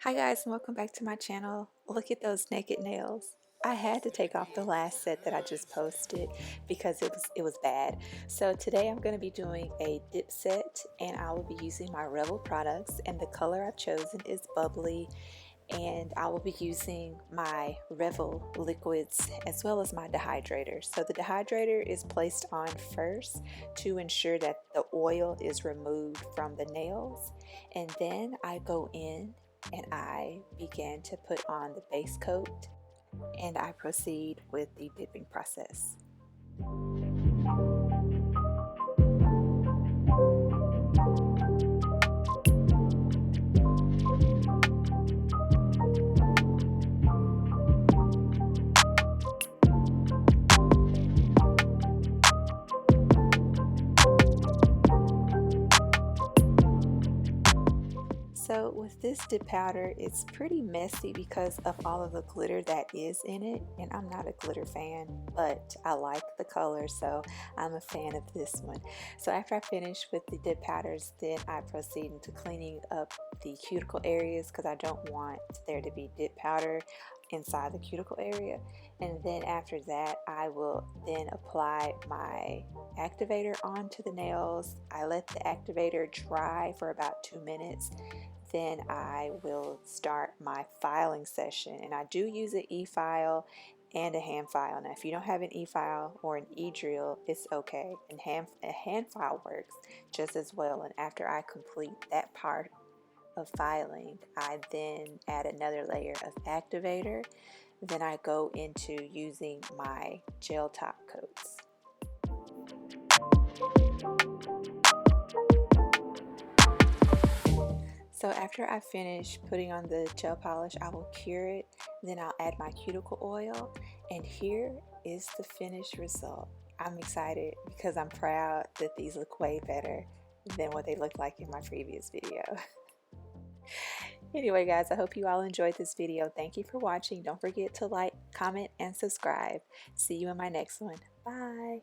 Hi guys, and welcome back to my channel. Look at those naked nails. I had to take off the last set that I just posted because it was bad. So today I'm going to be doing a dip set, and I will be using my Revel products, and the color I've chosen is Bubbly, and I will be using my Revel liquids as well as my dehydrator. So the dehydrator is placed on first to ensure that the oil is removed from the nails, and then I go in and I begin to put on the base coat, and I proceed with the dipping process. So with this dip powder, it's pretty messy because of all of the glitter that is in it, and I'm not a glitter fan, but I like the color, so I'm a fan of this one. So after I finish with the dip powders, then I proceed into cleaning up the cuticle areas because I don't want there to be dip powder inside the cuticle area. And then after that, I will then apply my activator onto the nails. I let the activator dry for about 2 minutes. Then I will start my filing session, and I do use an e-file and a hand file. Now if you don't have an e-file or an e-drill, it's okay, and a hand file works just as well. And after I complete that part of filing, I then add another layer of activator. Then I go into using my gel top coats. So after I finish putting on the gel polish, I will cure it. Then I'll add my cuticle oil, and here is the finished result. I'm excited because I'm proud that these look way better than what they looked like in my previous video. Anyway guys, I hope you all enjoyed this video. Thank you for watching. Don't forget to like, comment, and subscribe. See you in my next one. Bye.